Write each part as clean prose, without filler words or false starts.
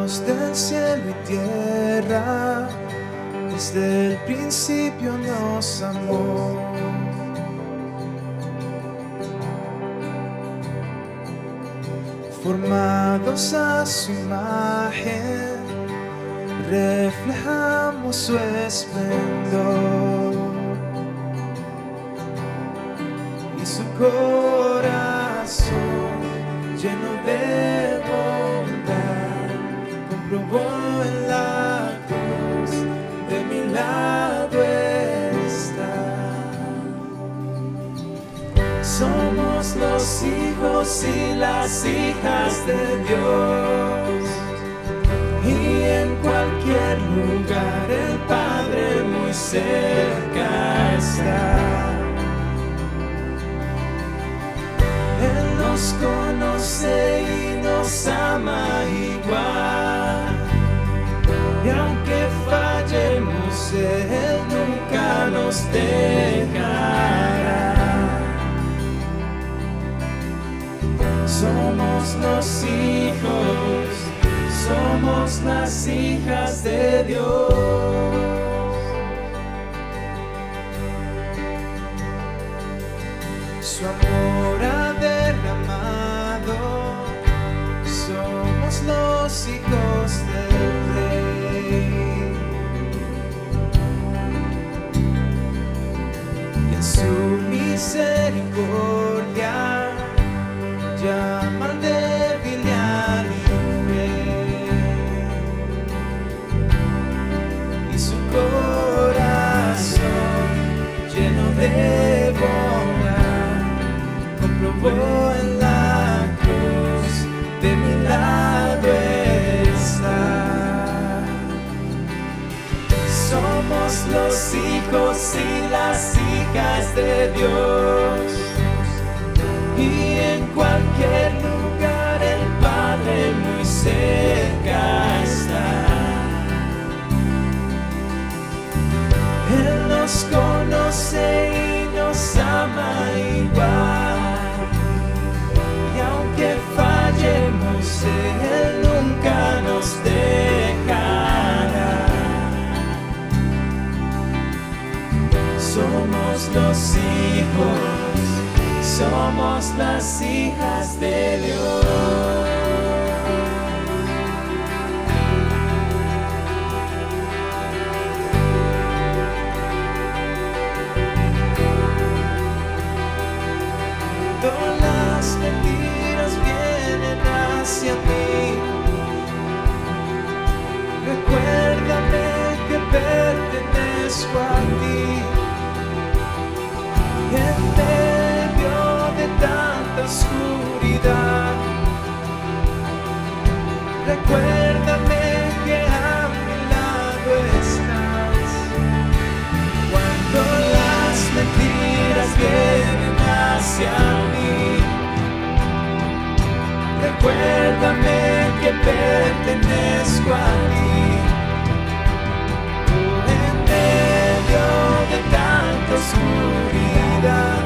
Dios del cielo y tierra, desde el principio nos amó. Formados a su imagen, reflejamos su esplendor y su corazón lleno de bondad comprobó en la cruz: de mi lado está. Somos los hijos y las hijas de Dios, y en cualquier lugar el Padre muy cerca está. Él nos conoce y nos ama igual, y aunque fallemos, Él nunca nos dejará. Somos los hijos, somos las hijas de Dios. Su amor ha derramado, somos los hijos del Rey, y en su misericordia llama al débil y al infiel, y su corazón lleno de bondad comprobó en la cruz: de mi lado está. Somos los hijos y las hijas de Dios, y en cualquier lugar el Padre muy cerca está. Él nos conoce y nos ama igual, y aunque fallemos, Él nunca nos dejará. Somos los hijos, somos las hijas de Dios. Cuando las mentiras vienen hacia mí, recuérdame que pertenezco a ti. En medio de tanta oscuridad, recuérdame que a mi lado estás. Cuando las mentiras vienen hacia mí, recuérdame que pertenezco a ti. En medio de tanta oscuridad,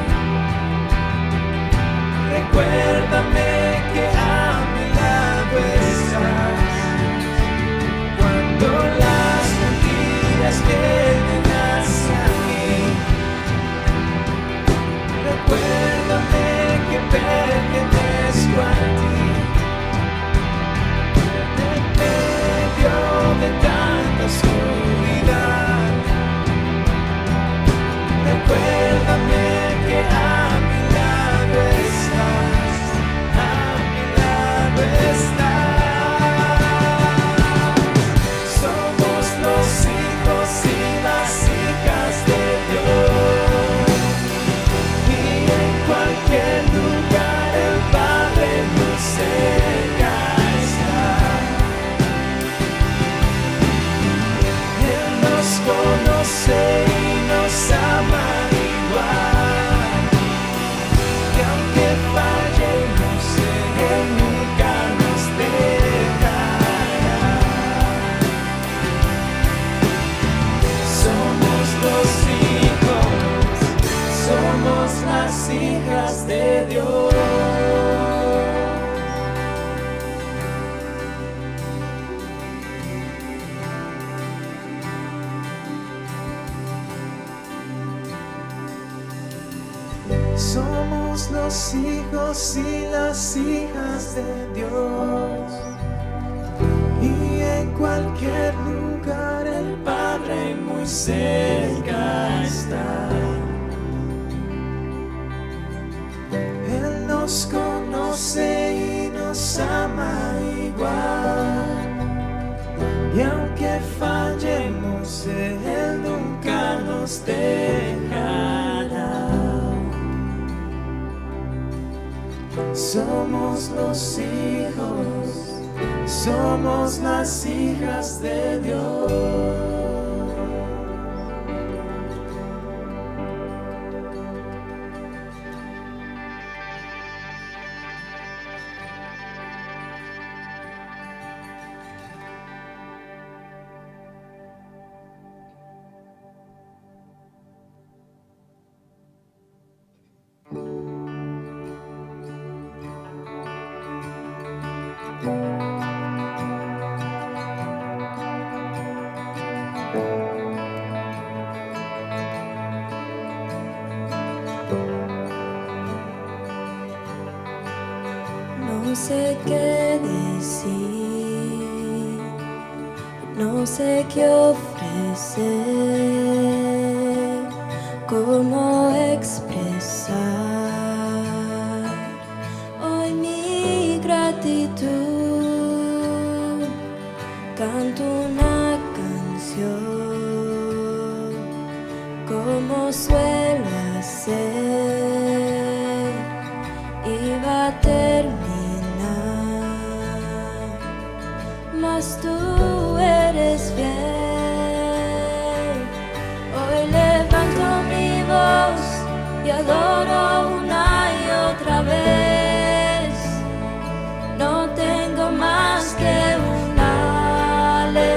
recuérdame que a mi lado estás. Cuando las mentiras vienen hacia mí, recuérdame que pertenezco a ti. En medio de tanta oscuridad, recuérdame que a mi lado estás. Somos los hijos y las hijas de Dios. Y en cualquier lugar el Padre muy cerca está. Él nos conoce y nos ama igual. Y aunque fallemos, Él nunca nos dejará. Somos los hijos, somos las hijas de Dios. No sé qué decir, no sé qué ofrecer, cómo expresar hoy mi gratitud. Canto una canción como suelo hacer, iba a terminar, mas tú eres fiel. Hoy levanto mi voz y adoro una y otra vez. No tengo más que un aleluya,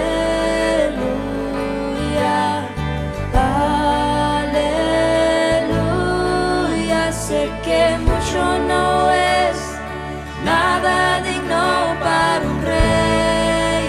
aleluya. Sé que mucho no es nada digno para un rey,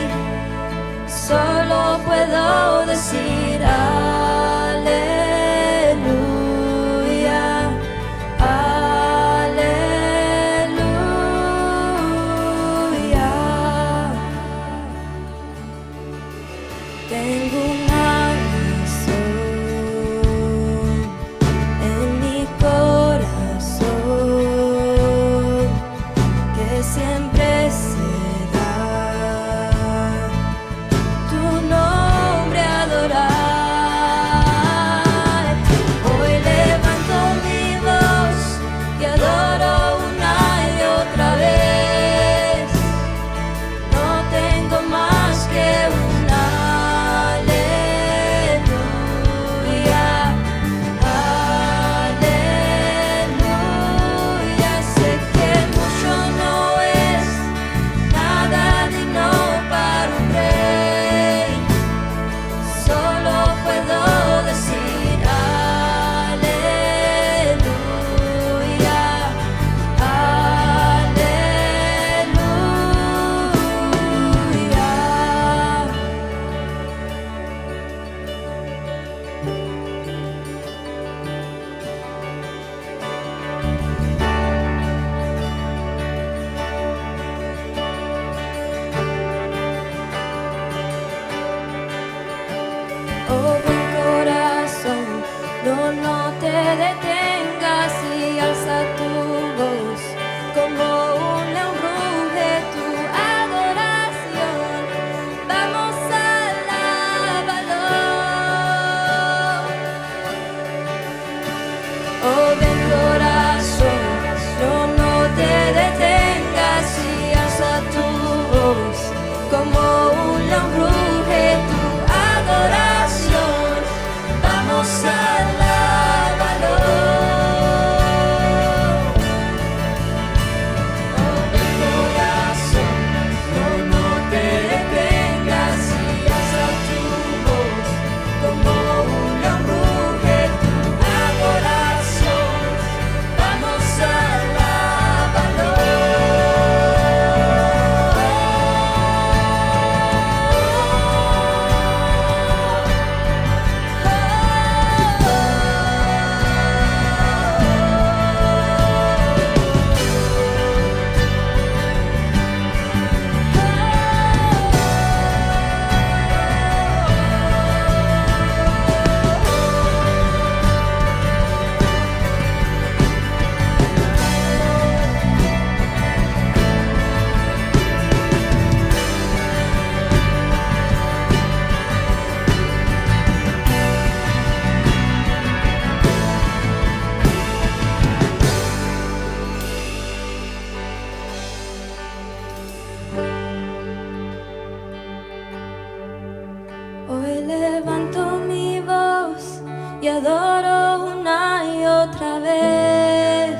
y adoro una y otra vez.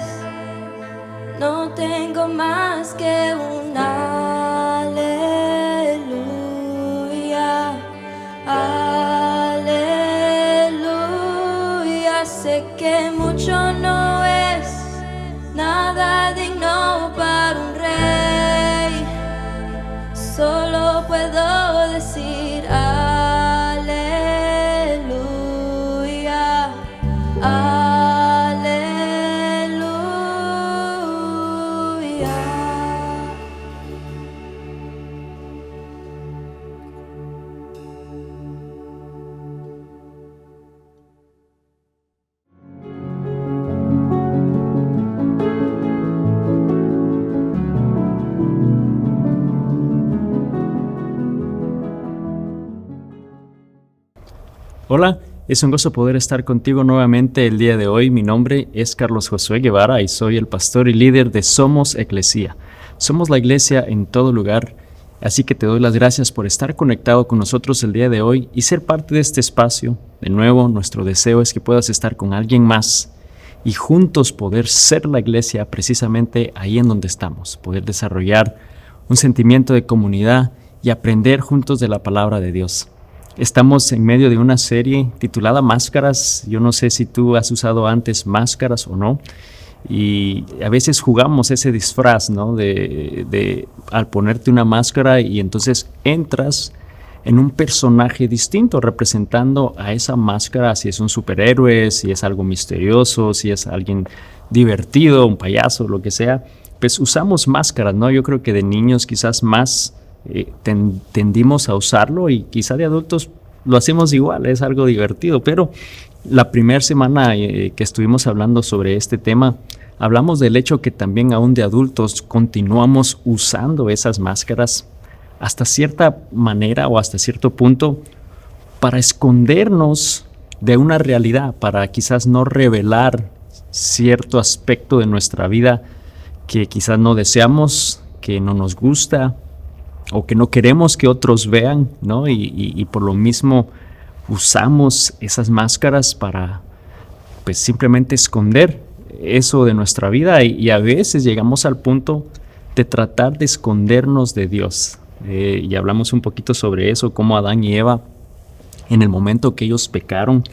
No tengo más que un aleluya, aleluya. Sé que mucho no es nada digno para un rey. Solo puedo decir aleluya, aleluya. Hola, es un gozo poder estar contigo nuevamente el día de hoy. Mi nombre es Carlos Josué Guevara y soy el pastor y líder de Somos Eclesia. Somos la iglesia en todo lugar, así que te doy las gracias por estar conectado con nosotros el día de hoy y ser parte de este espacio. De nuevo, nuestro deseo es que puedas estar con alguien más y juntos poder ser la iglesia precisamente ahí en donde estamos, poder desarrollar un sentimiento de comunidad y aprender juntos de la palabra de Dios. Estamos en medio de una serie titulada Máscaras. Yo no sé si tú has usado antes máscaras o no. Y a veces jugamos ese disfraz, ¿no? De al ponerte una máscara y entonces entras en un personaje distinto representando a esa máscara, si es un superhéroe, si es algo misterioso, si es alguien divertido, un payaso, lo que sea. Pues usamos máscaras, ¿no? Yo creo que de niños quizás más tendimos a usarlo y quizá de adultos lo hacemos igual, es algo divertido, pero la primera semana que estuvimos hablando sobre este tema, hablamos del hecho que también aún de adultos continuamos usando esas máscaras hasta cierta manera o hasta cierto punto para escondernos de una realidad, para quizás no revelar cierto aspecto de nuestra vida que quizás no deseamos, que no nos gusta, o que no queremos que otros vean, ¿no? Y por lo mismo usamos esas máscaras para pues simplemente esconder eso de nuestra vida y a veces llegamos al punto de tratar de escondernos de Dios. Y hablamos un poquito sobre eso, cómo Adán y Eva, en el momento que ellos pecaron,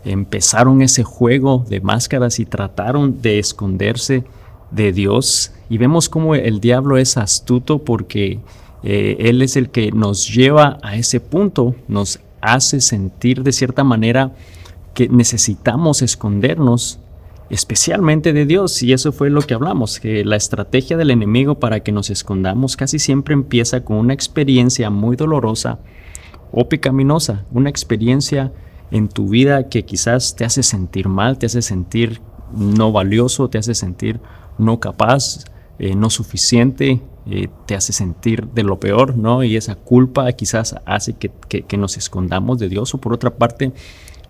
empezaron ese juego de máscaras y trataron de esconderse de Dios. Y vemos cómo el diablo es astuto porque él es el que nos lleva a ese punto, nos hace sentir de cierta manera que necesitamos escondernos, especialmente de Dios. Y eso fue lo que hablamos, que la estrategia del enemigo para que nos escondamos casi siempre empieza con una experiencia muy dolorosa o pecaminosa, una experiencia en tu vida que quizás te hace sentir mal, te hace sentir no valioso, te hace sentir no capaz, no suficiente, te hace sentir de lo peor, ¿no? Y esa culpa quizás hace que nos escondamos de Dios, o por otra parte,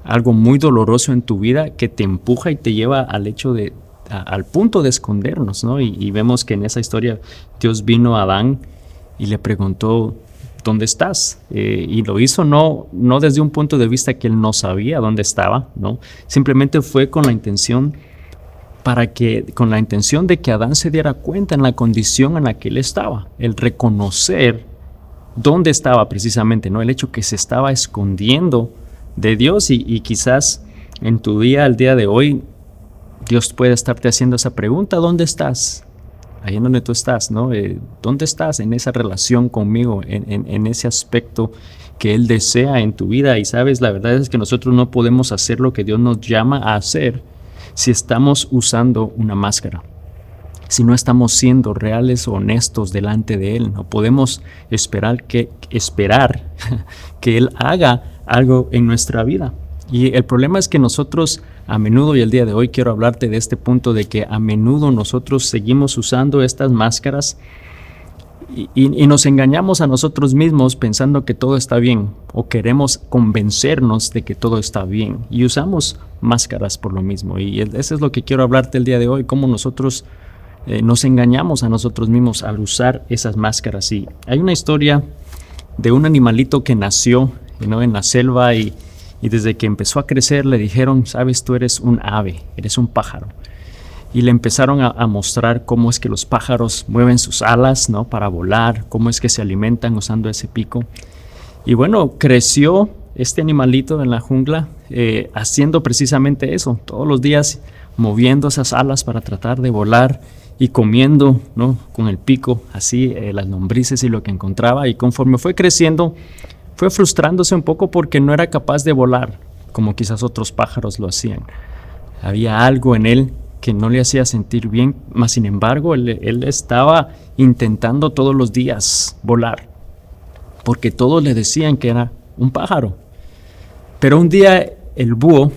algo muy doloroso en tu vida que te empuja y te lleva al hecho al punto de escondernos, ¿no? Y vemos que en esa historia Dios vino a Adán y le preguntó, ¿dónde estás? Y lo hizo no desde un punto de vista que él no sabía dónde estaba, ¿no? Simplemente fue con la intención de que Adán se diera cuenta en la condición en la que él estaba, el reconocer dónde estaba precisamente, ¿no? El hecho que se estaba escondiendo de Dios y quizás en tu día, al día de hoy, Dios puede estarte haciendo esa pregunta, ¿dónde estás? Ahí en donde tú estás, ¿no? ¿Dónde estás en esa relación conmigo, en ese aspecto que Él desea en tu vida? Y sabes, la verdad es que nosotros no podemos hacer lo que Dios nos llama a hacer si estamos usando una máscara, si no estamos siendo reales o honestos delante de Él. No podemos esperar que Él haga algo en nuestra vida. Y el problema es que nosotros a menudo, y el día de hoy quiero hablarte de este punto, de que a menudo nosotros seguimos usando estas máscaras y nos engañamos a nosotros mismos pensando que todo está bien, o queremos convencernos de que todo está bien, y usamos máscaras por lo mismo. Y eso es lo que quiero hablarte el día de hoy, cómo nosotros nos engañamos a nosotros mismos al usar esas máscaras. Y hay una historia de un animalito que nació, ¿no?, en la selva y Y desde que empezó a crecer le dijeron, sabes, tú eres un ave, eres un pájaro. Y le empezaron a mostrar cómo es que los pájaros mueven sus alas, ¿no?, para volar, cómo es que se alimentan usando ese pico. Y bueno, creció este animalito en la jungla haciendo precisamente eso, todos los días moviendo esas alas para tratar de volar y comiendo, ¿no?, con el pico, así las lombrices y lo que encontraba. Y conforme fue creciendo, fue frustrándose un poco porque no era capaz de volar como quizás otros pájaros lo hacían. Había algo en él que no le hacía sentir bien, mas sin embargo él estaba intentando todos los días volar, porque todos le decían que era un pájaro. Pero un día el búho,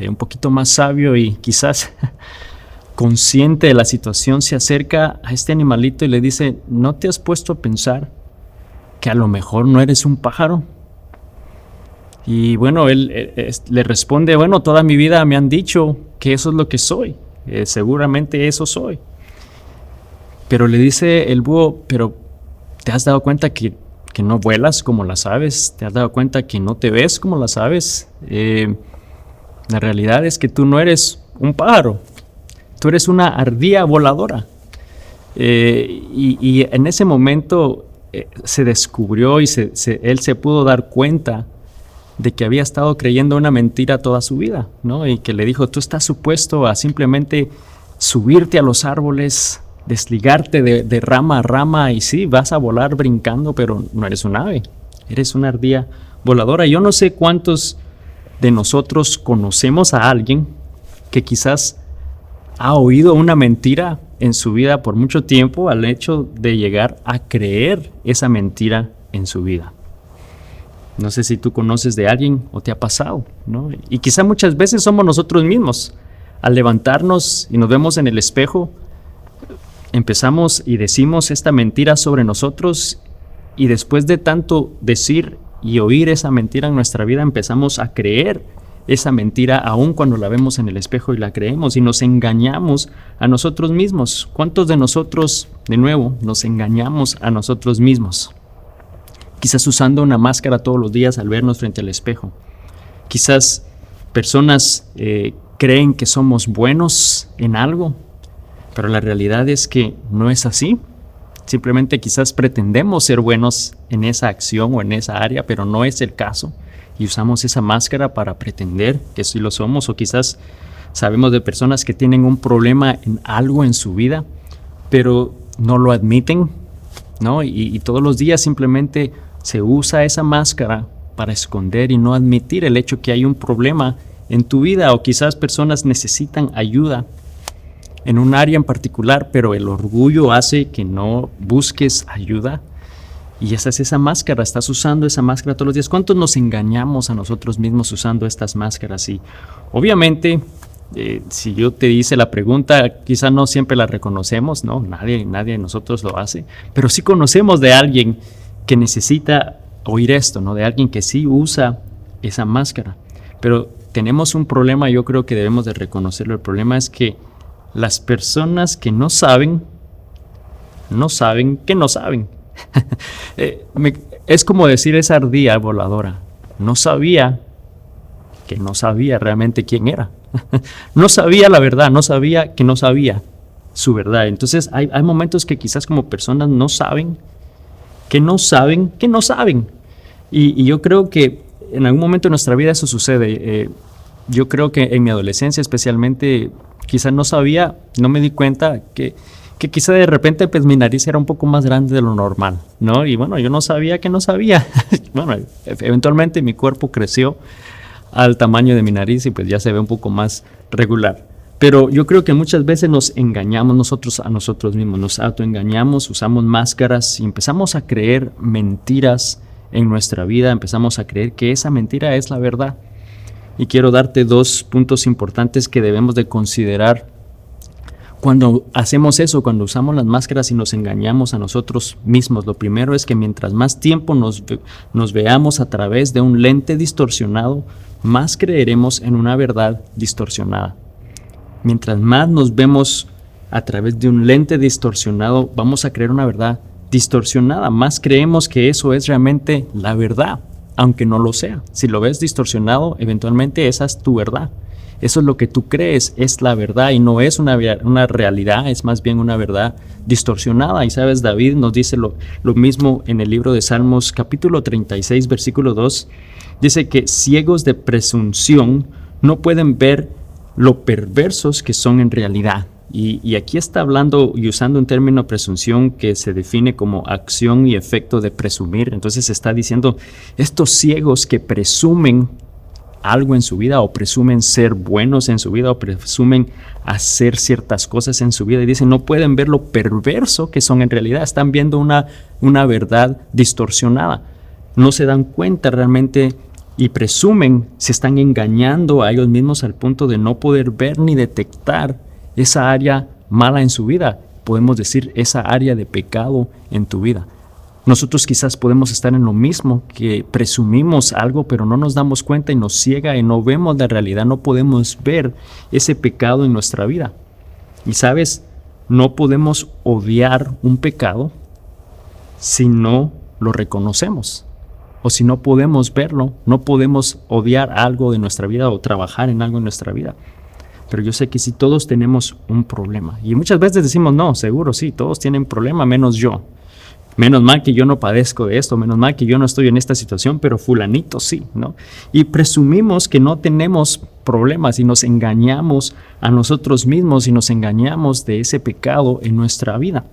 un poquito más sabio y quizás consciente de la situación, se acerca a este animalito y le dice, ¿no te has puesto a pensar que a lo mejor no eres un pájaro? Y bueno, él le responde, bueno, toda mi vida me han dicho que eso es lo que soy, seguramente eso soy. Pero le dice el búho, pero ¿te has dado cuenta que no vuelas como las aves? ¿Te has dado cuenta que no te ves como las aves? La realidad es que tú no eres un pájaro, tú eres una ardilla voladora. Y en ese momento se descubrió y él se pudo dar cuenta de que había estado creyendo una mentira toda su vida, ¿no? Y que le dijo, tú estás supuesto a simplemente subirte a los árboles, desligarte de rama a rama, y sí, vas a volar brincando, pero no eres un ave, eres una ardilla voladora. Yo no sé cuántos de nosotros conocemos a alguien que quizás ha oído una mentira en su vida por mucho tiempo, al hecho de llegar a creer esa mentira en su vida. No sé si tú conoces de alguien o te ha pasado, ¿no? Y quizá muchas veces somos nosotros mismos. Al levantarnos y nos vemos en el espejo, empezamos y decimos esta mentira sobre nosotros, y después de tanto decir y oír esa mentira en nuestra vida, empezamos a creer esa mentira aún cuando la vemos en el espejo y la creemos, y nos engañamos a nosotros mismos. ¿Cuántos de nosotros, de nuevo, nos engañamos a nosotros mismos? Quizás usando una máscara todos los días al vernos frente al espejo. Quizás personas creen que somos buenos en algo, pero la realidad es que no es así. Simplemente quizás pretendemos ser buenos en esa acción o en esa área, pero no es el caso. Y usamos esa máscara para pretender que sí lo somos. O quizás sabemos de personas que tienen un problema en algo en su vida, pero no lo admiten, ¿no? Y todos los días simplemente se usa esa máscara para esconder y no admitir el hecho que hay un problema en tu vida. O quizás personas necesitan ayuda en un área en particular, pero el orgullo hace que no busques ayuda. Y esa es esa máscara, estás usando esa máscara todos los días. ¿Cuántos nos engañamos a nosotros mismos usando estas máscaras? Y obviamente, si yo te hice la pregunta, quizá no siempre la reconocemos, ¿no? Nadie de nosotros lo hace, pero sí conocemos de alguien que necesita oír esto, ¿no? De alguien que sí usa esa máscara. Pero tenemos un problema, yo creo que debemos de reconocerlo. El problema es que las personas que no saben que no saben. Es como decir esa ardilla voladora. No sabía que no sabía realmente quién era. No sabía la verdad, no sabía que no sabía su verdad. Entonces hay momentos que quizás como personas no saben que no saben que no saben. Y yo creo que en algún momento de nuestra vida eso sucede. Yo creo que en mi adolescencia especialmente quizás no sabía, no me di cuenta que quizá de repente pues mi nariz era un poco más grande de lo normal, ¿no? Y bueno, yo no sabía que no sabía. Bueno, eventualmente mi cuerpo creció al tamaño de mi nariz y pues ya se ve un poco más regular. Pero yo creo que muchas veces nos engañamos nosotros a nosotros mismos, nos autoengañamos, usamos máscaras y empezamos a creer mentiras en nuestra vida, empezamos a creer que esa mentira es la verdad. Y quiero darte 2 puntos importantes que debemos de considerar cuando hacemos eso, cuando usamos las máscaras y nos engañamos a nosotros mismos. Lo primero es que mientras más tiempo nos veamos a través de un lente distorsionado, más creeremos en una verdad distorsionada. Mientras más nos vemos a través de un lente distorsionado, vamos a creer una verdad distorsionada. Más creemos que eso es realmente la verdad, aunque no lo sea. Si lo ves distorsionado, eventualmente esa es tu verdad. Eso es lo que tú crees, es la verdad y no es una realidad, es más bien una verdad distorsionada. Y sabes, David nos dice lo mismo en el libro de Salmos, capítulo 36, versículo 2. Dice que ciegos de presunción no pueden ver lo perversos que son en realidad. Y aquí está hablando y usando un término presunción que se define como acción y efecto de presumir. Entonces está diciendo, estos ciegos que presumen algo en su vida o presumen ser buenos en su vida o presumen hacer ciertas cosas en su vida y dicen, no pueden ver lo perverso que son en realidad. Están viendo una verdad distorsionada. No se dan cuenta realmente y presumen, se están engañando a ellos mismos al punto de no poder ver ni detectar esa área mala en su vida, podemos decir esa área de pecado en tu vida. Nosotros quizás podemos estar en lo mismo, que presumimos algo pero no nos damos cuenta y nos ciega y no vemos la realidad, no podemos ver ese pecado en nuestra vida. Y sabes, no podemos odiar un pecado si no lo reconocemos. O si no podemos verlo, no podemos odiar algo de nuestra vida o trabajar en algo en nuestra vida. Pero yo sé que si todos tenemos un problema, y muchas veces decimos, no, seguro sí, todos tienen problema menos yo. Menos mal que yo no padezco de esto, menos mal que yo no estoy en esta situación, pero fulanito sí, ¿no? Y presumimos que no tenemos problemas y nos engañamos a nosotros mismos y nos engañamos de ese pecado en nuestra vida.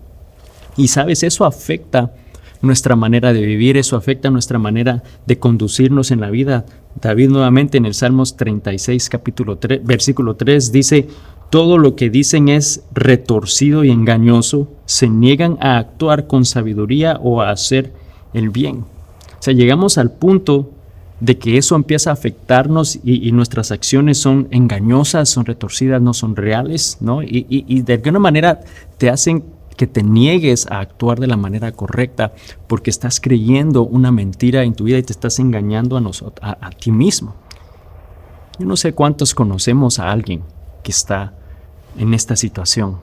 Y sabes, eso afecta nuestra manera de vivir, eso afecta nuestra manera de conducirnos en la vida. David nuevamente en el Salmos 36, capítulo 3, versículo 3 dice, todo lo que dicen es retorcido y engañoso, se niegan a actuar con sabiduría o a hacer el bien. O sea, llegamos al punto de que eso empieza a afectarnos y nuestras acciones son engañosas, son retorcidas, no son reales, ¿no? Y de alguna manera te hacen que te niegues a actuar de la manera correcta porque estás creyendo una mentira en tu vida y te estás engañando a ti mismo. Yo no sé cuántos conocemos a alguien que está en esta situación.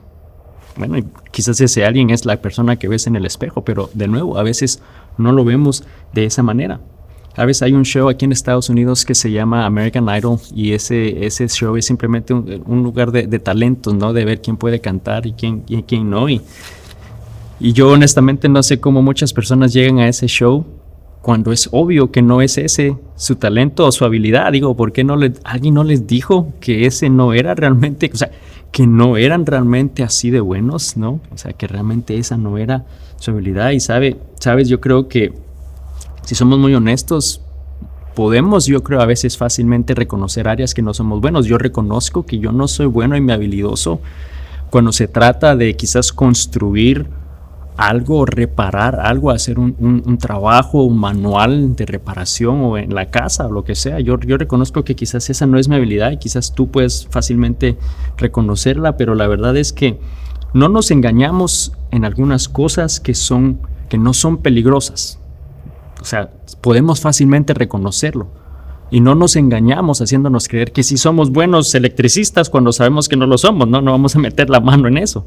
Bueno, quizás ese alguien es la persona que ves en el espejo, pero de nuevo, a veces no lo vemos de esa manera. A veces hay un show aquí en Estados Unidos que se llama American Idol y ese show es simplemente un lugar de talentos, ¿no? De ver quién puede cantar y quién no. Y yo honestamente no sé cómo muchas personas llegan a ese show cuando es obvio que no es ese su talento o su habilidad. Digo, ¿por qué alguien no les dijo que ese no era realmente, o sea, que no eran realmente así de buenos, ¿no? O sea, que realmente esa no era su habilidad. Y sabes, yo creo que si somos muy honestos, podemos, yo creo, a veces fácilmente reconocer áreas que no somos buenos. Yo reconozco que yo no soy bueno y me habilidoso cuando se trata de quizás construir algo, reparar algo, hacer un trabajo, un manual de reparación o en la casa o lo que sea. Yo reconozco que quizás esa no es mi habilidad y quizás tú puedes fácilmente reconocerla, pero la verdad es que no nos engañamos en algunas cosas que no son peligrosas. O sea, podemos fácilmente reconocerlo y no nos engañamos haciéndonos creer que sí somos buenos electricistas cuando sabemos que no lo somos, no vamos a meter la mano en eso.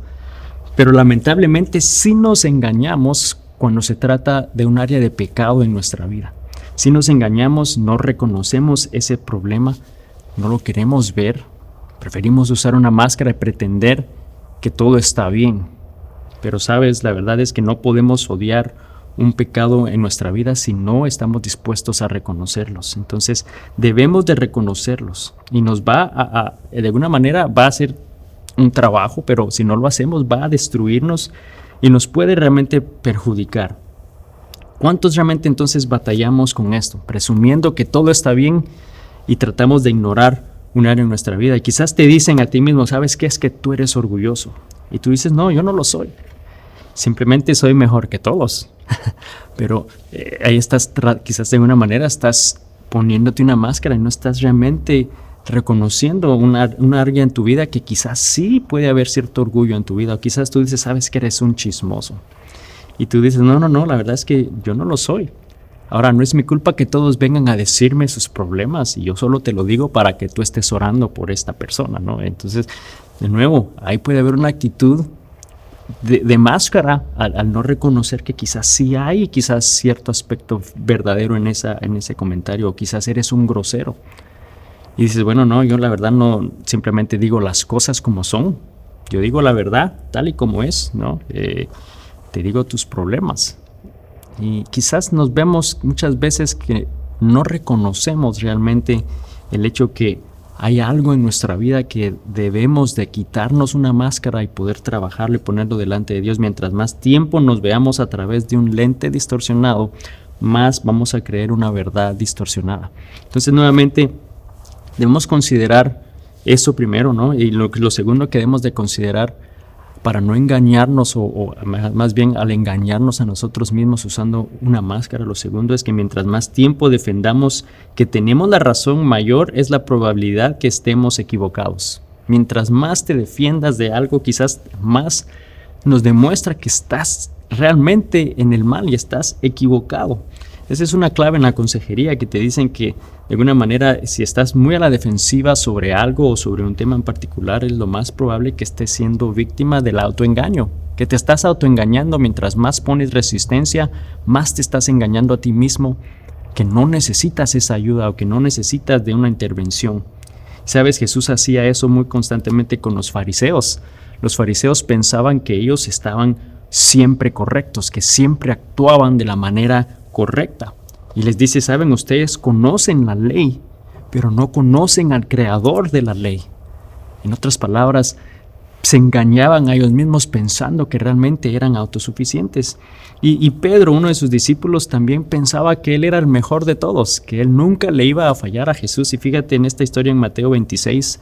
Pero lamentablemente sí nos engañamos cuando se trata de un área de pecado en nuestra vida. Sí nos engañamos, no reconocemos ese problema, no lo queremos ver, preferimos usar una máscara y pretender que todo está bien. Pero sabes, la verdad es que no podemos odiar un pecado en nuestra vida si no estamos dispuestos a reconocerlos. Entonces debemos de reconocerlos y nos va de alguna manera va a ser un trabajo, pero si no lo hacemos va a destruirnos y nos puede realmente perjudicar. ¿Cuántos realmente entonces batallamos con esto? Presumiendo que todo está bien y tratamos de ignorar un área en nuestra vida. Y quizás te dicen a ti mismo, ¿sabes qué? Es que tú eres orgulloso. Y tú dices, no, yo no lo soy. Simplemente soy mejor que todos. Pero ahí estás, quizás de alguna manera estás poniéndote una máscara y no estás realmente reconociendo una área en tu vida que quizás sí puede haber cierto orgullo en tu vida. O quizás tú dices, sabes que eres un chismoso. Y tú dices, no, la verdad es que yo no lo soy. Ahora, no es mi culpa que todos vengan a decirme sus problemas y yo solo te lo digo para que tú estés orando por esta persona, ¿no? Entonces, de nuevo, ahí puede haber una actitud de máscara al no reconocer que quizás sí hay quizás cierto aspecto verdadero en ese comentario, o quizás eres un grosero. Y dices, bueno, no, yo la verdad no simplemente digo las cosas como son. Yo digo la verdad tal y como es, ¿no? Te digo tus problemas. Y quizás nos vemos muchas veces que no reconocemos realmente el hecho que hay algo en nuestra vida que debemos de quitarnos una máscara y poder trabajarlo y ponerlo delante de Dios. Mientras más tiempo nos veamos a través de un lente distorsionado, más vamos a creer una verdad distorsionada. Entonces, nuevamente, debemos considerar eso primero, ¿no? Y lo segundo que debemos de considerar para no engañarnos, o más bien al engañarnos a nosotros mismos usando una máscara, lo segundo es que mientras más tiempo defendamos que tenemos la razón, mayor es la probabilidad que estemos equivocados. Mientras más te defiendas de algo, quizás más nos demuestra que estás realmente en el mal y estás equivocado. Esa es una clave en la consejería, que te dicen que de alguna manera, si estás muy a la defensiva sobre algo o sobre un tema en particular, es lo más probable que estés siendo víctima del autoengaño, que te estás autoengañando. Mientras más pones resistencia, más te estás engañando a ti mismo, que no necesitas esa ayuda o que no necesitas de una intervención. Sabes, Jesús hacía eso muy constantemente con los fariseos. Los fariseos pensaban que ellos estaban siempre correctos, que siempre actuaban de la manera correcta. Y les dice, saben, ustedes conocen la ley, pero no conocen al creador de la ley. En otras palabras, se engañaban a ellos mismos pensando que realmente eran autosuficientes. Y Pedro, uno de sus discípulos, también pensaba que él era el mejor de todos, que él nunca le iba a fallar a Jesús. Y fíjate en esta historia en Mateo 26,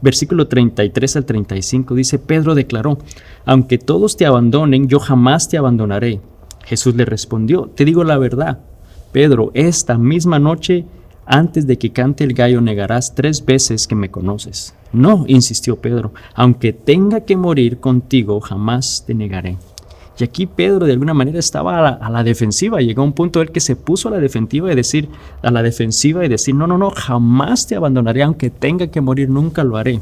versículo 33 al 35, dice, Pedro declaró, aunque todos te abandonen, yo jamás te abandonaré. Jesús le respondió, te digo la verdad, Pedro, esta misma noche, antes de que cante el gallo, negarás 3 veces que me conoces. No, insistió Pedro, aunque tenga que morir contigo, jamás te negaré. Y aquí Pedro de alguna manera estaba a la defensiva. Llegó a un punto él que se puso a la defensiva y decir, no, jamás te abandonaré, aunque tenga que morir, nunca lo haré.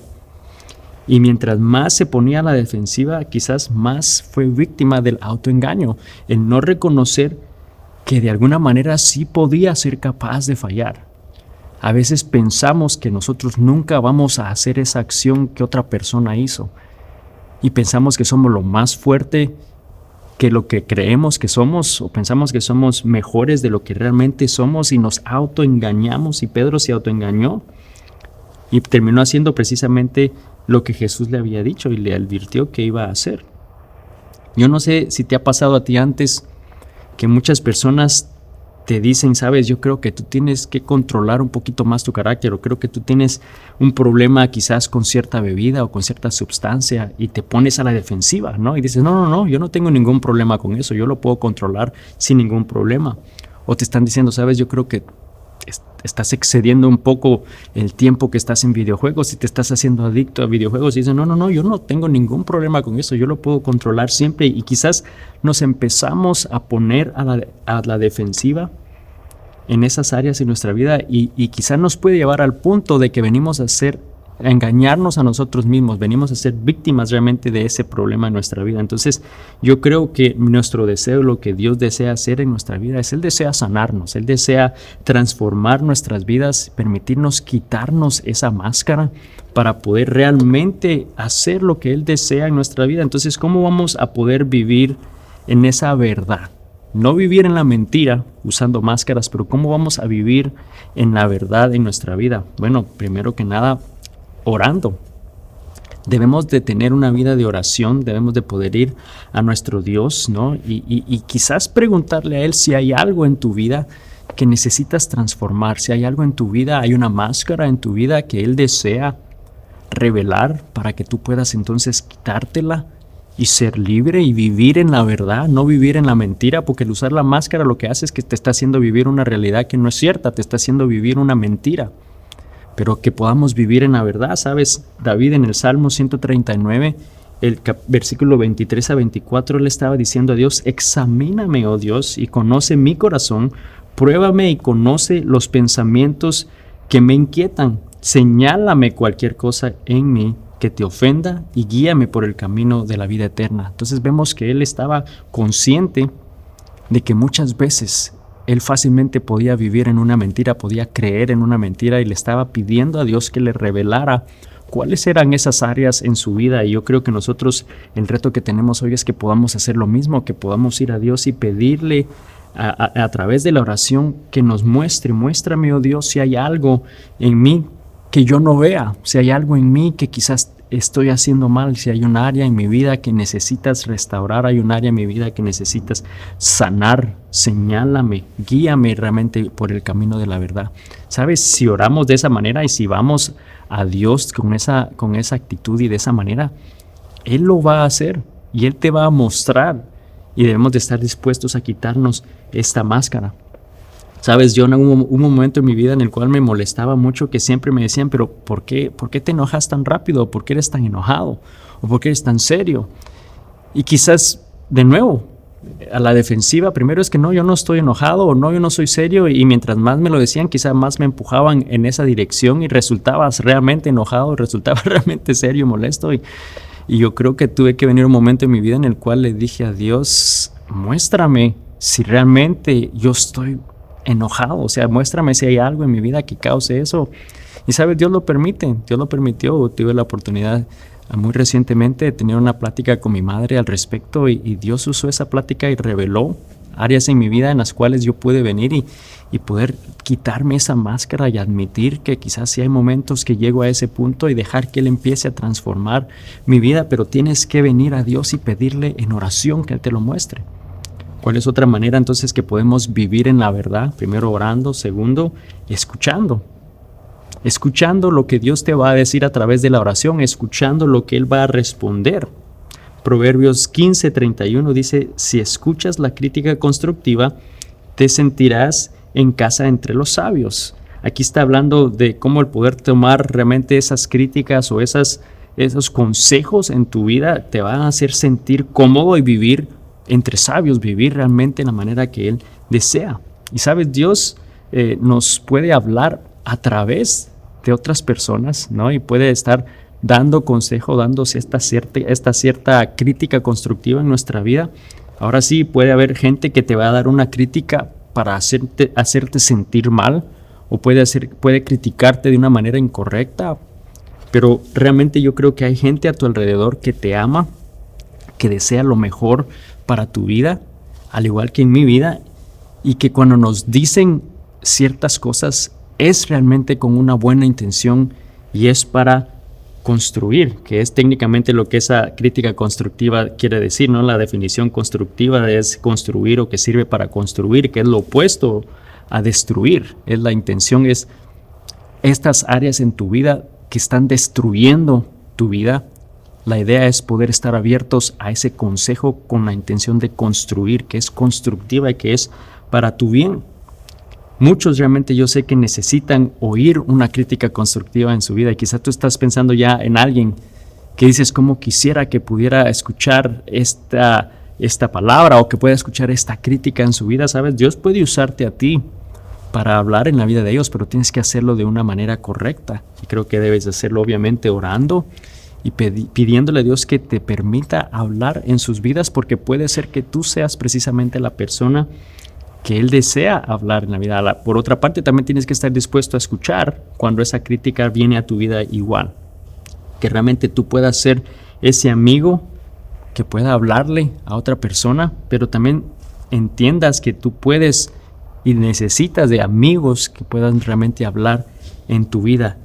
Y mientras más se ponía a la defensiva, quizás más fue víctima del autoengaño, el no reconocer que de alguna manera sí podía ser capaz de fallar. A veces pensamos que nosotros nunca vamos a hacer esa acción que otra persona hizo, y pensamos que somos lo más fuerte que lo que creemos que somos, o pensamos que somos mejores de lo que realmente somos, y nos autoengañamos. Y Pedro se autoengañó y terminó haciendo precisamente lo que Jesús le había dicho y le advirtió que iba a hacer. Yo no sé si te ha pasado a ti antes que muchas personas te dicen, sabes, yo creo que tú tienes que controlar un poquito más tu carácter, o creo que tú tienes un problema quizás con cierta bebida o con cierta sustancia, y te pones a la defensiva, ¿no? Y dices, no, yo no tengo ningún problema con eso, yo lo puedo controlar sin ningún problema. O te están diciendo, sabes, yo creo que estás excediendo un poco el tiempo que estás en videojuegos y te estás haciendo adicto a videojuegos, y dicen, no, yo no tengo ningún problema con eso, yo lo puedo controlar siempre. Y quizás nos empezamos a poner a la defensiva en esas áreas en nuestra vida, y quizás nos puede llevar al punto de que venimos a engañarnos a nosotros mismos, venimos a ser víctimas realmente de ese problema en nuestra vida. Entonces yo creo que nuestro deseo, lo que Dios desea hacer en nuestra vida, es Él desea sanarnos, Él desea transformar nuestras vidas, permitirnos quitarnos esa máscara para poder realmente hacer lo que Él desea en nuestra vida. Entonces, ¿cómo vamos a poder vivir en esa verdad? No vivir en la mentira usando máscaras, pero ¿cómo vamos a vivir en la verdad en nuestra vida? Bueno, primero que nada, orando. Debemos de tener una vida de oración, debemos de poder ir a nuestro Dios, ¿no? Y quizás preguntarle a Él si hay algo en tu vida que necesitas transformar, si hay algo en tu vida, hay una máscara en tu vida que Él desea revelar para que tú puedas entonces quitártela y ser libre y vivir en la verdad, no vivir en la mentira, porque el usar la máscara lo que hace es que te está haciendo vivir una realidad que no es cierta, te está haciendo vivir una mentira. Pero que podamos vivir en la verdad, ¿sabes? David en el Salmo 139, el versículo 23 a 24, le estaba diciendo a Dios, examíname, oh Dios, y conoce mi corazón, pruébame y conoce los pensamientos que me inquietan, señálame cualquier cosa en mí que te ofenda y guíame por el camino de la vida eterna. Entonces vemos que él estaba consciente de que muchas veces él fácilmente podía vivir en una mentira, podía creer en una mentira y le estaba pidiendo a Dios que le revelara cuáles eran esas áreas en su vida. Y yo creo que nosotros, el reto que tenemos hoy es que podamos hacer lo mismo, que podamos ir a Dios y pedirle a través de la oración que nos muéstrame, oh Dios, si hay algo en mí que yo no vea, si hay algo en mí que quizás estoy haciendo mal, si hay un área en mi vida que necesitas restaurar, hay un área en mi vida que necesitas sanar, señálame, guíame realmente por el camino de la verdad. ¿Sabes? Si oramos de esa manera y si vamos a Dios con esa actitud y de esa manera, Él lo va a hacer y Él te va a mostrar, y debemos de estar dispuestos a quitarnos esta máscara. Sabes, yo en un momento en mi vida en el cual me molestaba mucho que siempre me decían, pero ¿por qué te enojas tan rápido? ¿Por qué eres tan enojado? ¿O por qué eres tan serio? Y quizás, de nuevo, a la defensiva, primero es que no, yo no estoy enojado, o no, yo no soy serio, y mientras más me lo decían, quizás más me empujaban en esa dirección y resultabas realmente enojado, resultaba realmente serio y molesto. Y yo creo que tuve que venir un momento en mi vida en el cual le dije a Dios, muéstrame si realmente yo estoy enojado, o sea, muéstrame si hay algo en mi vida que cause eso. Y sabes, Dios lo permite, Dios lo permitió. Tuve la oportunidad muy recientemente de tener una plática con mi madre al respecto y Dios usó esa plática y reveló áreas en mi vida en las cuales yo pude venir y poder quitarme esa máscara y admitir que quizás sí hay momentos que llego a ese punto y dejar que Él empiece a transformar mi vida, pero tienes que venir a Dios y pedirle en oración que Él te lo muestre. ¿Cuál es otra manera entonces que podemos vivir en la verdad? Primero, orando. Segundo, escuchando lo que Dios te va a decir a través de la oración, escuchando lo que Él va a responder. Proverbios 15:31 dice, si escuchas la crítica constructiva, te sentirás en casa entre los sabios. Aquí está hablando de cómo el poder tomar realmente esas críticas o esos consejos en tu vida te van a hacer sentir cómodo y vivir entre sabios, vivir realmente en la manera que Él desea. Y sabes, Dios nos puede hablar a través de otras personas, ¿no? Y puede estar dando consejo, dándose esta cierta crítica constructiva en nuestra vida. Ahora sí, puede haber gente que te va a dar una crítica para hacerte sentir mal, o puede criticarte de una manera incorrecta, pero realmente yo creo que hay gente a tu alrededor que te ama, que desea lo mejor para tu vida, al igual que en mi vida, y que cuando nos dicen ciertas cosas es realmente con una buena intención y es para construir, que es técnicamente lo que esa crítica constructiva quiere decir, ¿no? La definición constructiva es construir, o que sirve para construir, que es lo opuesto a destruir. La intención es estas áreas en tu vida que están destruyendo tu vida. La idea es poder estar abiertos a ese consejo con la intención de construir, que es constructiva y que es para tu bien. Muchos realmente yo sé que necesitan oír una crítica constructiva en su vida, y quizás tú estás pensando ya en alguien que dices, cómo quisiera que pudiera escuchar esta palabra, o que pueda escuchar esta crítica en su vida. ¿Sabes? Dios puede usarte a ti para hablar en la vida de ellos, pero tienes que hacerlo de una manera correcta, y creo que debes hacerlo obviamente orando y pidiéndole a Dios que te permita hablar en sus vidas, porque puede ser que tú seas precisamente la persona que Él desea hablar en la vida. Por otra parte, también tienes que estar dispuesto a escuchar cuando esa crítica viene a tu vida igual, que realmente tú puedas ser ese amigo que pueda hablarle a otra persona, pero también entiendas que tú puedes y necesitas de amigos que puedan realmente hablar en tu vida.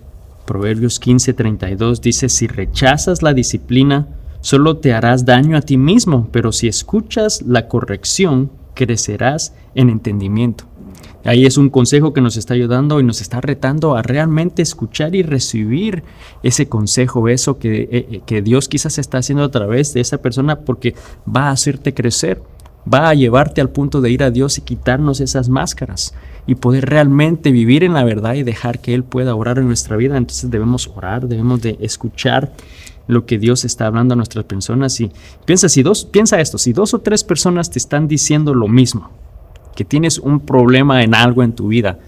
Proverbios 15:32 dice, si rechazas la disciplina, solo te harás daño a ti mismo, pero si escuchas la corrección, crecerás en entendimiento. Ahí es un consejo que nos está ayudando y nos está retando a realmente escuchar y recibir ese consejo, eso que Dios quizás está haciendo a través de esa persona, porque va a hacerte crecer, va a llevarte al punto de ir a Dios y quitarnos esas máscaras y poder realmente vivir en la verdad y dejar que Él pueda orar en nuestra vida. Entonces debemos orar, debemos de escuchar lo que Dios está hablando a nuestras personas. Y piensa esto, si 2 o 3 personas te están diciendo lo mismo, que tienes un problema en algo en tu vida,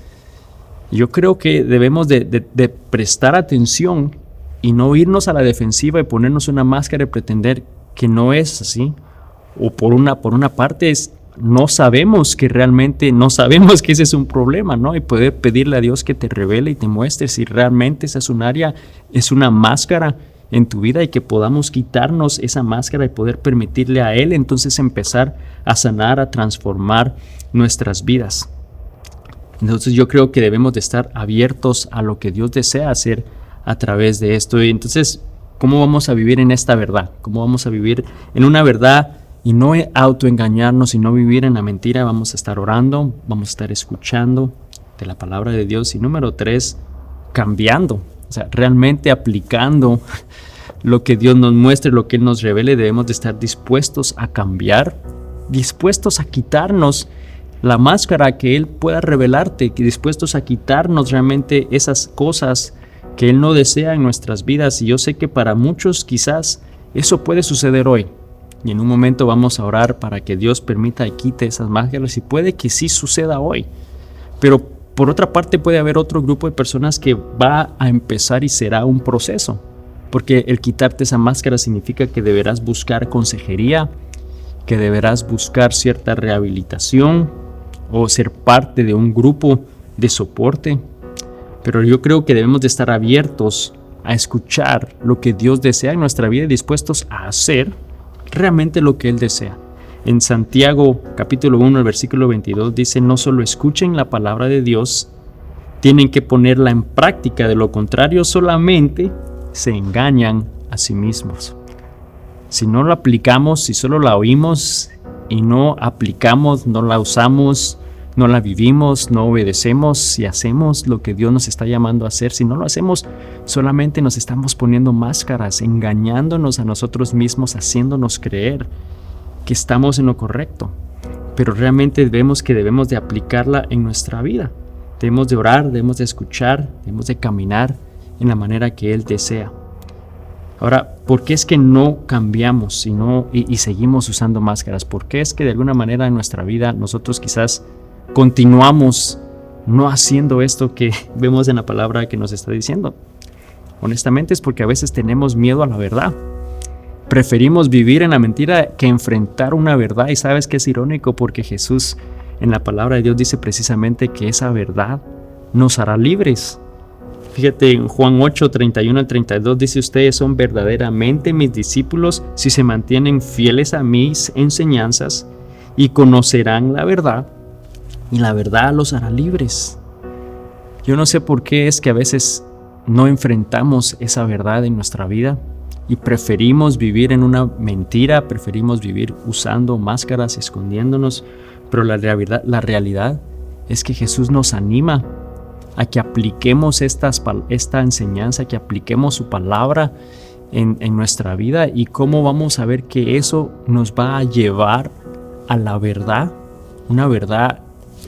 yo creo que debemos de prestar atención y no irnos a la defensiva y ponernos una máscara y pretender que no es así. O por una parte no sabemos que ese es un problema, ¿no? Y poder pedirle a Dios que te revele y te muestre si realmente esa es un área, es una máscara en tu vida, y que podamos quitarnos esa máscara y poder permitirle a Él entonces empezar a sanar, a transformar nuestras vidas. Entonces yo creo que debemos de estar abiertos a lo que Dios desea hacer a través de esto. Y entonces, ¿cómo vamos a vivir en esta verdad? ¿Cómo vamos a vivir en una verdad y no autoengañarnos y no vivir en la mentira? Vamos a estar orando, vamos a estar escuchando de la palabra de Dios, y número 3, cambiando, o sea, realmente aplicando lo que Dios nos muestre, lo que Él nos revele. Debemos de estar dispuestos a cambiar, dispuestos a quitarnos la máscara que Él pueda revelarte, dispuestos a quitarnos realmente esas cosas que Él no desea en nuestras vidas. Y yo sé que para muchos quizás eso puede suceder hoy, y en un momento vamos a orar para que Dios permita y quite esas máscaras, y puede que sí suceda hoy. Pero por otra parte puede haber otro grupo de personas que va a empezar y será un proceso, porque el quitarte esa máscara significa que deberás buscar consejería, que deberás buscar cierta rehabilitación o ser parte de un grupo de soporte. Pero yo creo que debemos de estar abiertos a escuchar lo que Dios desea en nuestra vida y dispuestos a hacer realmente lo que Él desea. En Santiago capítulo 1, el versículo 22 dice: no solo escuchen la palabra de Dios, tienen que ponerla en práctica, de lo contrario solamente se engañan a sí mismos. Si no lo aplicamos, si solo la oímos y no aplicamos, no la usamos, no la vivimos, no obedecemos, si hacemos lo que Dios nos está llamando a hacer, si no lo hacemos, solamente nos estamos poniendo máscaras, engañándonos a nosotros mismos, haciéndonos creer que estamos en lo correcto. Pero realmente debemos de aplicarla en nuestra vida. Debemos de orar, debemos de escuchar, debemos de caminar en la manera que Él desea. Ahora, ¿por qué es que no cambiamos y seguimos usando máscaras? ¿Por qué es que de alguna manera en nuestra vida nosotros quizás continuamos no haciendo esto que vemos en la palabra que nos está diciendo? Honestamente es porque a veces tenemos miedo a la verdad. Preferimos vivir en la mentira que enfrentar una verdad. Y sabes que es irónico, porque Jesús en la palabra de Dios dice precisamente que esa verdad nos hará libres. Fíjate, en Juan 8, 31 al 32 dice: ustedes son verdaderamente mis discípulos si se mantienen fieles a mis enseñanzas, y conocerán la verdad, y la verdad los hará libres. Yo no sé por qué es que a veces no enfrentamos esa verdad en nuestra vida y preferimos vivir en una mentira, preferimos vivir usando máscaras, escondiéndonos. Pero la realidad es que Jesús nos anima a que apliquemos esta enseñanza, que apliquemos su palabra en nuestra vida. Y cómo vamos a ver que eso nos va a llevar a la verdad, una verdad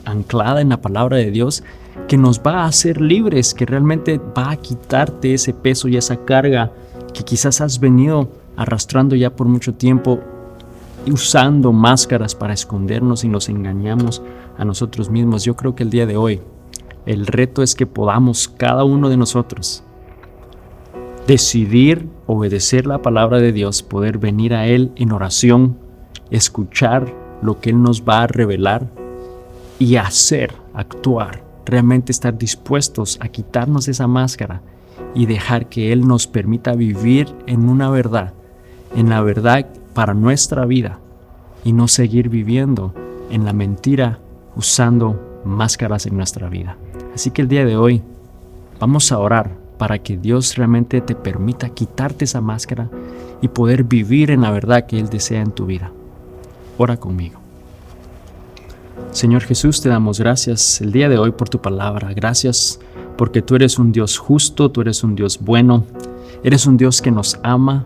anclada en la palabra de Dios, que nos va a hacer libres, que realmente va a quitarte ese peso y esa carga que quizás has venido arrastrando ya por mucho tiempo, usando máscaras para escondernos, y nos engañamos a nosotros mismos. Yo creo que el día de hoy el reto es que podamos cada uno de nosotros decidir obedecer la palabra de Dios, poder venir a Él en oración, escuchar lo que Él nos va a revelar y hacer, actuar, realmente estar dispuestos a quitarnos esa máscara y dejar que Él nos permita vivir en una verdad, en la verdad para nuestra vida, y no seguir viviendo en la mentira usando máscaras en nuestra vida. Así que el día de hoy vamos a orar para que Dios realmente te permita quitarte esa máscara y poder vivir en la verdad que Él desea en tu vida. Ora conmigo. Señor Jesús, te damos gracias el día de hoy por tu palabra. Gracias porque tú eres un Dios justo, tú eres un Dios bueno, eres un Dios que nos ama,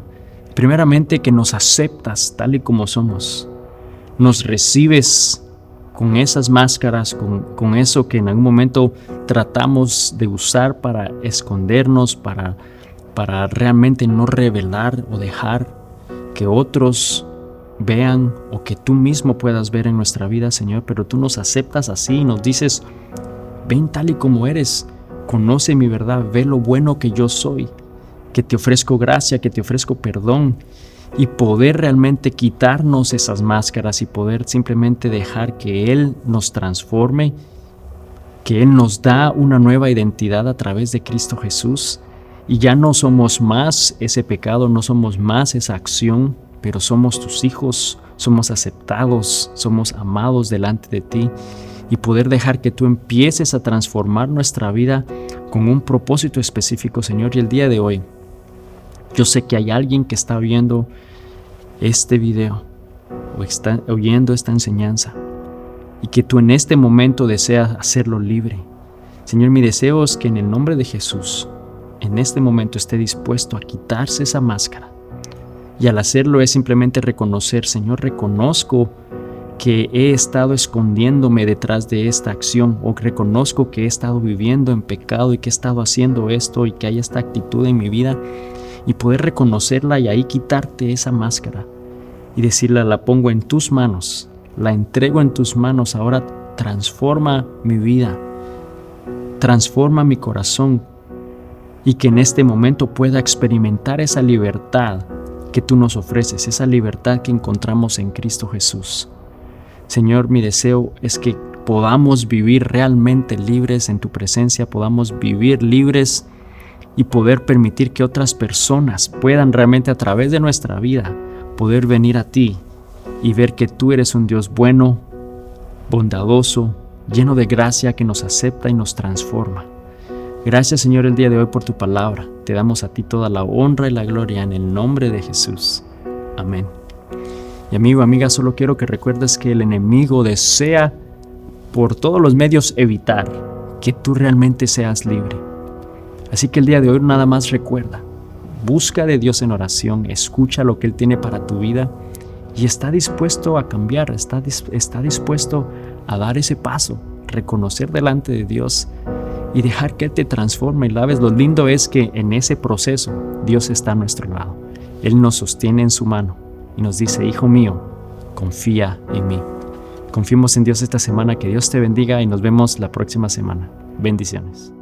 primeramente que nos aceptas tal y como somos, nos recibes con esas máscaras, con eso que en algún momento tratamos de usar para escondernos, para realmente no revelar o dejar que otros vean o que tú mismo puedas ver en nuestra vida, Señor. Pero tú nos aceptas así y nos dices: ven tal y como eres, conoce mi verdad, ve lo bueno que yo soy, que te ofrezco gracia, que te ofrezco perdón, y poder realmente quitarnos esas máscaras y poder simplemente dejar que Él nos transforme, que Él nos da una nueva identidad a través de Cristo Jesús, y ya no somos más ese pecado, no somos más esa acción, pero somos tus hijos, somos aceptados, somos amados delante de ti, y poder dejar que tú empieces a transformar nuestra vida con un propósito específico, Señor. Y el día de hoy, yo sé que hay alguien que está viendo este video o está oyendo esta enseñanza y que tú en este momento deseas hacerlo libre. Señor, mi deseo es que en el nombre de Jesús, en este momento esté dispuesto a quitarse esa máscara. Y al hacerlo es simplemente reconocer, Señor, reconozco que he estado escondiéndome detrás de esta acción, o reconozco que he estado viviendo en pecado y que he estado haciendo esto y que hay esta actitud en mi vida, y poder reconocerla y ahí quitarte esa máscara y decirle: la pongo en tus manos, la entrego en tus manos, ahora transforma mi vida, transforma mi corazón, y que en este momento pueda experimentar esa libertad que tú nos ofreces, esa libertad que encontramos en Cristo Jesús. Señor, mi deseo es que podamos vivir realmente libres en tu presencia, podamos vivir libres y poder permitir que otras personas puedan realmente a través de nuestra vida poder venir a ti y ver que tú eres un Dios bueno, bondadoso, lleno de gracia, que nos acepta y nos transforma. Gracias, Señor, el día de hoy por tu palabra. Te damos a ti toda la honra y la gloria en el nombre de Jesús. Amén. Y amigo, amiga, solo quiero que recuerdes que el enemigo desea por todos los medios evitar que tú realmente seas libre. Así que el día de hoy nada más recuerda, busca de Dios en oración, escucha lo que Él tiene para tu vida y está dispuesto a cambiar, está dispuesto a dar ese paso, reconocer delante de Dios y dejar que Él te transforme. Y lo lindo es que en ese proceso Dios está a nuestro lado. Él nos sostiene en su mano y nos dice: hijo mío, confía en mí. Confiemos en Dios esta semana. Que Dios te bendiga y nos vemos la próxima semana. Bendiciones.